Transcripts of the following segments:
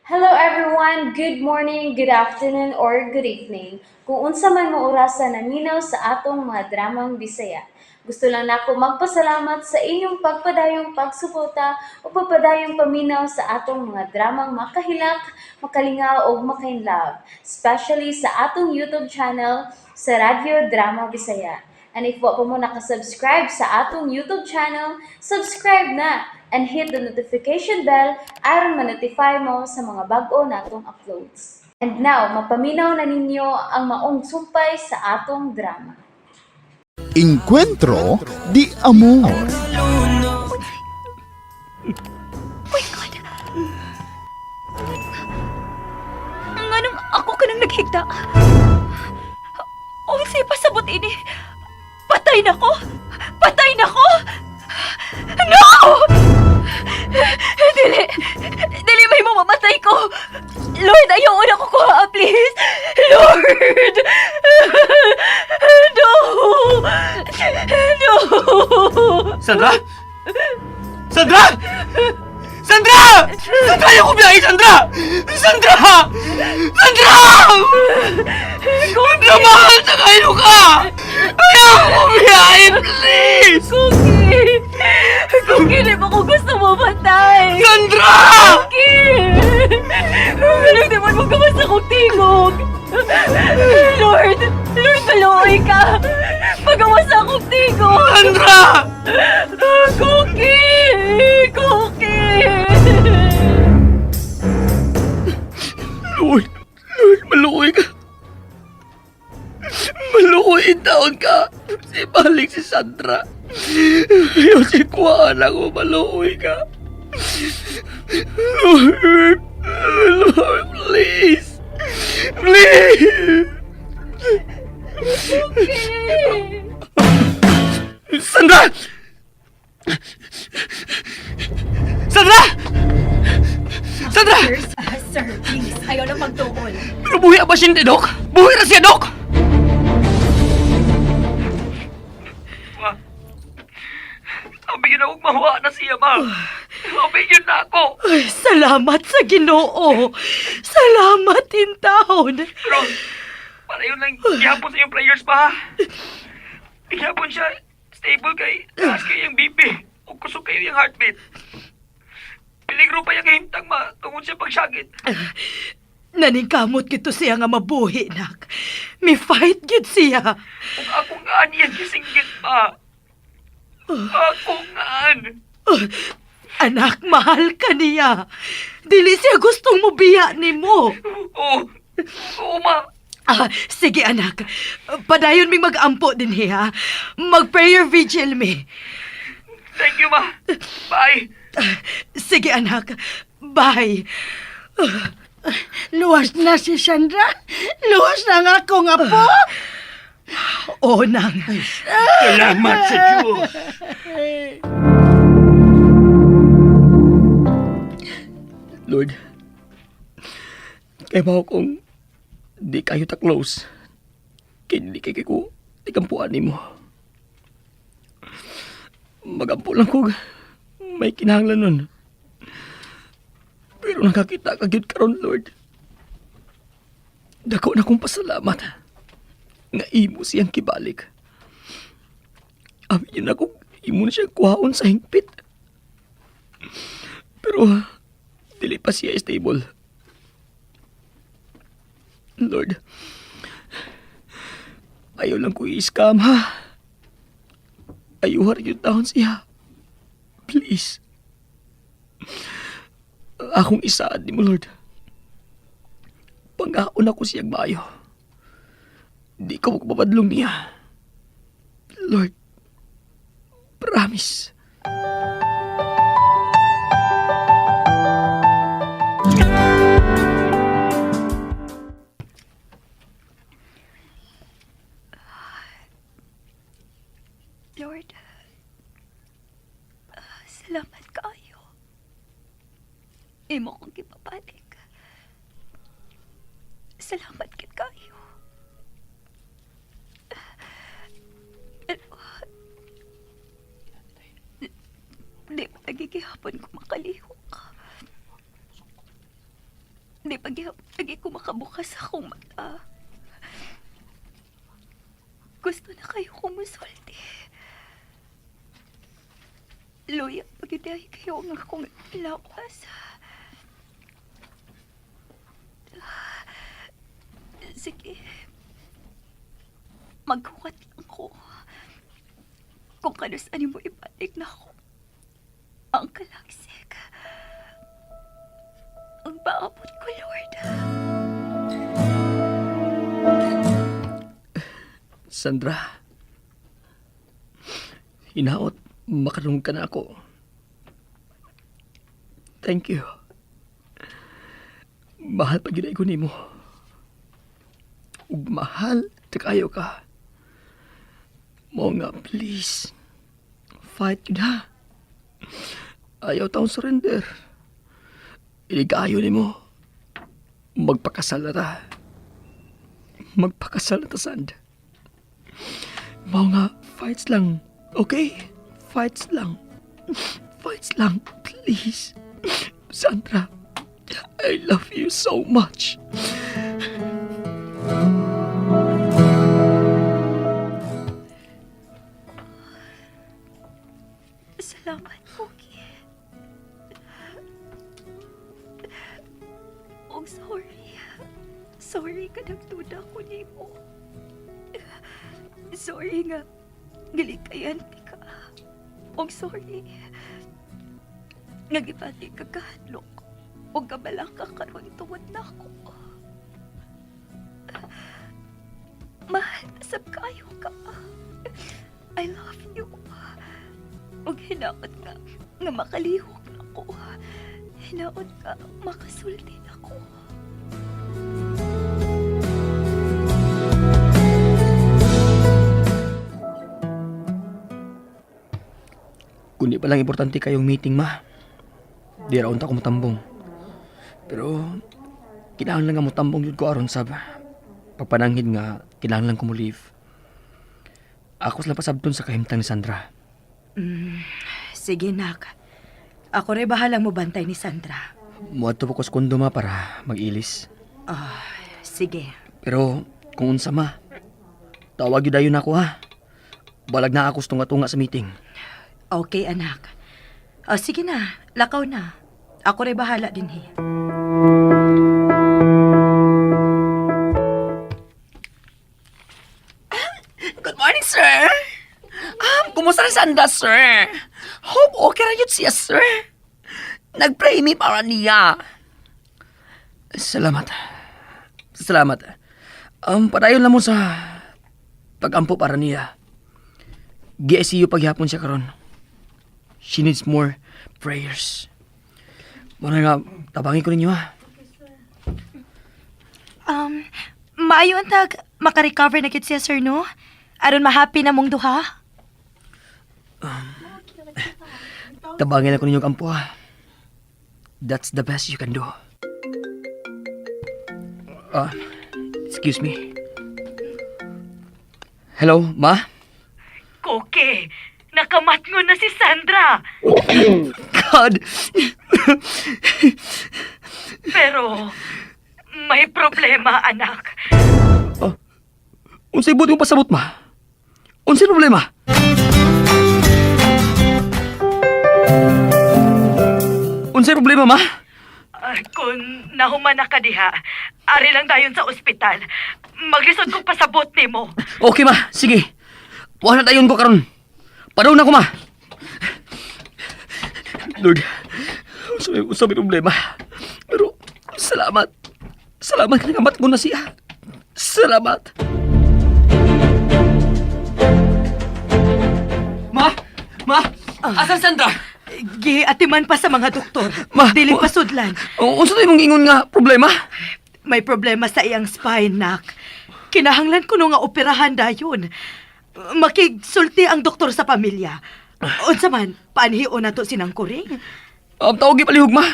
Hello everyone, good morning, good afternoon, or good evening. Kung unsa man mo orasan naminaw sa atong mga dramang Bisaya. Gusto lang nako magpasalamat sa inyong pagpadayong pagsuporta o pagpadayong paminaw sa atong mga dramang makahilak, makalingaw o makainlove, especially sa atong YouTube channel sa Radyo Drama Bisaya. And if wa pa mo nakasubscribe sa atong YouTube channel, subscribe na and hit the notification bell aron ma-notify mo sa mga bag-o natong uploads. And now, mapaminaw na ninyo ang maong sumpay sa atong drama. Encuentro de amor. Nganong ako ka nang naghigda? O say pasabot ini. Patay na ko! Patay na ko! No! Dili! Dili may mamamatay ko! Lord, ayaw na ko kuha, please! Lord! No! No! Sandra! Sandra! Sandra! Sandra, ayaw ko biyahe, Sandra! Sandra! Sandra! Sandra, mahal na kayo ka! Ayaw ko biyahe, please! Cookie! Cookie, di ba ko gusto mamatay? Sandra! Cookie! Ganun naman mo gawas akong tingog! Lord! Lord, maluoy ka! Magawas akong tingog! Sandra! Cookie! Cookie! Lord, Lord, malukoy ka. Malukoy taon ka. Si balik si Sandra. Ayaw si Kuhaan ako, malukoy ka. Lord, Lord, please. Please. Sandra! Sandra! Sandra! Sir, please. Ayaw na magtuol. Pero buhi ba siya, Dok? Buhi na siya, Dok! Ma, sabi yun akong mahuwa na siya, Ma. Sabi yun na ako. Ay, salamat sa Ginoo. Salamat in taon. Pero, para yun lang, ihapon sa iyong prayers, pa. Ihapon siya, stable kay, taas kayo yung BP. O kusog kayo yung heartbeat. Piligro pa yung himtang, Ma, tungod siya pagsagit. Naningkamot kito siya nga mabuhi, nak. Mi fight gid siya. Kung ako nga niyan kisinggit, Ma. Ako nga. Anak, mahal ka niya. Dili siya gustong mo biya ni mo. Oo, Ma. Sige anak. Padayon ming mag-ampo din ha. Mag-prayer vigil mi. Thank you, Ma. Bye. Sige anak. Bye. Luwas na si Sandra. Luwas na nga akong apo. O nang. Salamat sa Diyos. Lord, kaya ba kung di kayo ta-close, hindi kay ko ikampuan ni mo. Magampo lang ko, may kinahanglan nun. Pero nakakita ka gyud karon, Lord. Dako na kong pasalamat nga imo siyang kibalik. Abi yun ako, imo na siyang kuhaon sa hingpit. Pero, dili pa siya stable. Lord, ayaw lang ko i-scam, ha? Ayuhar yung taon siya. Please. Akong isaad ni mo, Lord. Panghaon ako siyang maayo. Di ko magpapadlong niya. Lord, promise. Lord, salamat kayo. Imo kong gipabalik. Salamat kit kayo. Di mo nagigihapon kung makalihok ka. Di pagi ko makabukas akong mata. Gusto na kayo kumusulti. Luya, pagidahi kayo ang akong lawas. Sige. Maghuwat lang ko. Kung kanusan mo ibalik na ako. Ang kalagsik. Ang paabot ko, Lord. Sandra, hinaot, makarong ka na ako. Thank you. Mahal pa ginay ko nimo. Ug mahal, takayo ka. Mo nga, please. Fight yun ha. Ayaw taong surrender. Iligayo nimo. Magpakasal na ta. Magpakasal na ta, Sand. Mo nga, fights lang. Okay? Fights lang. Fights lang, please. Sandra, I love you so much. Salamat, Pogi. Oh, sorry. Sorry ka nagtuda ko nimo. Sorry nga. Gilikayan ka. Oh, sorry. Nagipati ka kahadlok. O gabalang ka karon tuwad na ako. Mahal, nasab kayo ka. I love you. Og hinaot ka nga makalihok na ko. Hinaot ka makasulti na ko. Kundi palang importante kayong meeting, ma. Di raon ta ko matambong. Pero, kinahanglan nga motambong yun ko aron sab. Pagpananghid nga, kinahanglan ko mo leave. Ako sila pasabton sa kahimtang ni Sandra. Sige, nak. Ako rin bahalang mo bantay ni Sandra. Muadto po ko sa kondo, ma, para mag-ilis. Sige. Pero, kung unsa, ma, tawag yun dayon ako, ha. Balag na ako tunga-tunga sa meeting. Okay, anak. Sige na. Lakaw na. Ako rin bahala din, he. Good morning, sir. Kumusta na Sandra, sir? Hope okay na yun siya, sir. Nag-pray me para niya. Salamat. Salamat. Padayon lang mo sa pag-ampo para niya. Gi-ICU paghihapon siya karon. She needs more prayers. Muna nga, tabangin ko ninyo, ha. Maayo ang tag makarecover na kit siya, sir, no? Aron mahappy na mong duha? Tabangin lang ko ninyo ang ampo, ha. That's the best you can do. Excuse me. Hello, ma? Koke, nakamatngon na si Sandra. God! Pero, may problema, anak. Unsay buti mo pasabot, ma? Unsay problema? Unsay problema, ma? Kung nahuman na ka diha, ari lang dayon sa ospital. Maglisod kong pasabot nimo. Okay, ma. Sige. Wala na tayon ko karon. Padaw na ko, ma. Lord, unsay problema. Pero, salamat. Salamat ka nagamat ko na siya. Salamat. Ma! Ma! Asan Sandra? Giatiman pa sa mga doktor. Ma, Dili pa sudlan. Unsa tayo mong ingon nga problema? May problema sa iyang spine, nak. Kinahanglan ko no nga operahan dayon. Makigsulti ang doktor sa pamilya. Unsa man, paanhion na to sinang kuring. Tawag palihog, ma.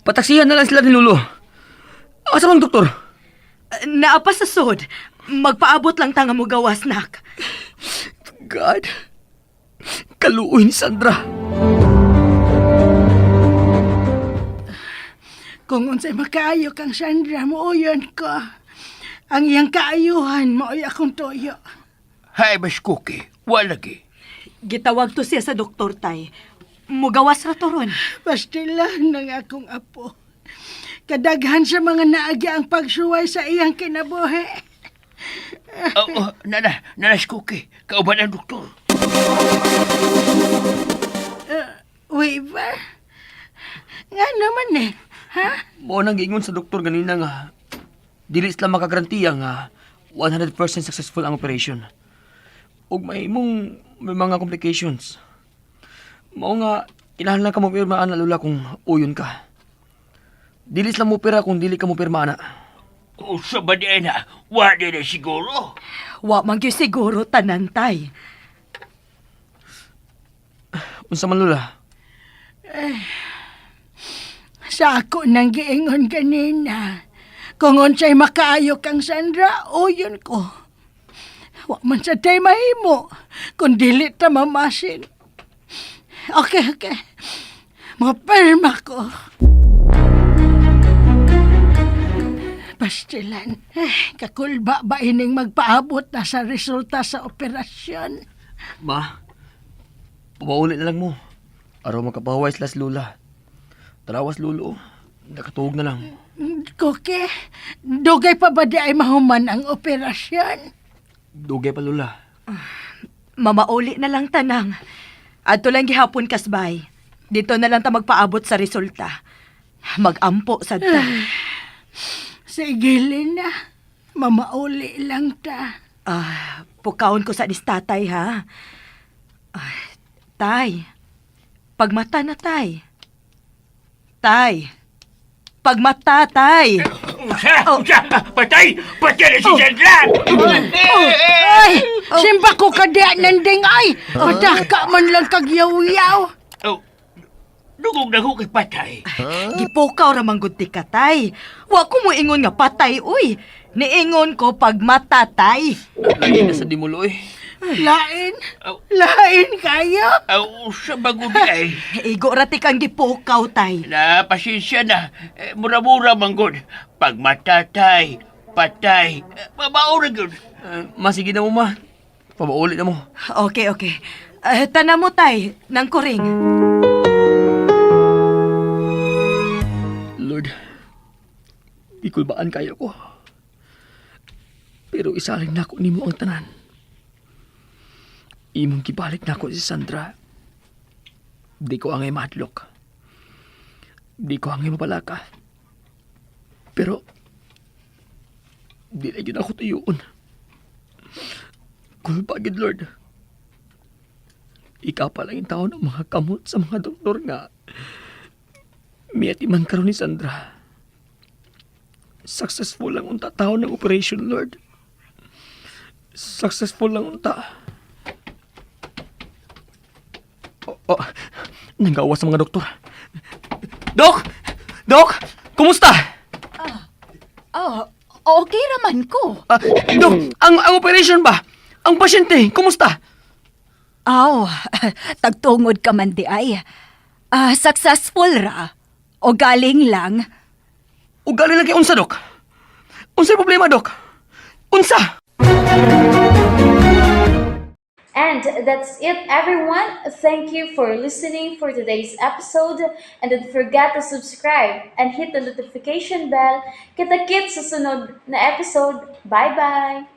Pataksihan na lang sila ni Lolo. Asa bang doktor? Naapa sa sod. Magpaabot lang ta nga mo gawas, nak. God. Kaluoy ni Sandra. Kung unsay makaayo kang Sandra, muuyon ko. Ang iyang kaayuhan, maoy akong toyo. Hay, Mas Cookie. Wala lagi. Gitawag to siya sa doktor, tay. Mugawas ra to ron. Pastilan ng akong apo. Kadaghan sa mga naagi ang pagsuway sa iyang kinabuhi. Nanas Cookie. Kauban ang doktor. Weaver? Nga naman eh, ha? Mo nang giingon sa doktor ganina nga dili sila makagarantiya nga 100% successful ang operation. Ug may mga complications. Mao nga kinahanglan ka mo pirmaan na lula kung uyon ka. Dili sila mo pira kung dili ka mo pirmaan na. O sa ba na? Wala na siguro. Wa man gyud siguro tanan, tay. Unsa man lula? Sa ako nang giingon kanina. Kung unsay makaayo kang Sandra, uyon ko. Wa man sa tay mahimo, kung dili ta mamasin. Okay. Mapirma ko. Pastilan, kakulba ba ining magpaabot na sa resulta sa operasyon? Ma, pumaulit na lang mo. Araw makapahuway sila si lula. Tarawas lulo. Nakatuog na lang. Koke, dugay pa ba di ay mahuman ang operasyon? Dugay pa lula. Mamauli na lang tanang. Adto lang gihapon kasbay. Dito na lang ta magpaabot sa resulta. Magampo sad ta. Sige, Lina. Mamauli lang ta. Pukawon ko sa tatay, ha? Tay, pagmata na, tay. Tay, pagmata, tay. Patay! Patay na si Sandra! Ay! Simba ko kadya nanding ay! Padaka man lang kagyaw-yaw. Oh, dugog na ko kay patay. Gipukaw ra manggod ti ka, tay. Wa ko mo ingon nga patay, uy. Niingon ko pagmata, tay. Lagi na sa dimuloy. Lain? Oh. Lain kayo? Sa bagudi ay. Igo ra ti kang gipukaw, tay. Pasensya na. Mura-mura manggod. Pag matatay, patay. Mabaw na gud. Masige na mo, ma. Pabaulit na mo. Okay. Tana mo, tay, nang kuring. Lord, ikulbaan kayo ko. Pero isaling na ako nimo ang tanan. Imong gibalik na ako si Sandra. Di ko angay madlok. Di ko angay mapalaka. Pero, di na yun ako tuyuon. Kulpagid, Lord. Ikaw pa lang yung tao ng mga kamot sa mga doktor nga. Miyatiman karon ni Sandra. Successful lang unta tao ng operation, Lord. Successful lang unta. Nanggawas sa mga doktor. Dok! Kumusta? Okay raman ko. Dok, ang operation ba? Ang pasyente, kumusta? Tagtungod ka man di ay. Successful ra. O galing lang. Ugali lang kay unsa, Dok? Unsa problema, Dok? Unsa? And that's it, everyone. Thank you for listening for today's episode. And don't forget to subscribe and hit the notification bell. Kita-kits sa sunod na episode. Bye-bye!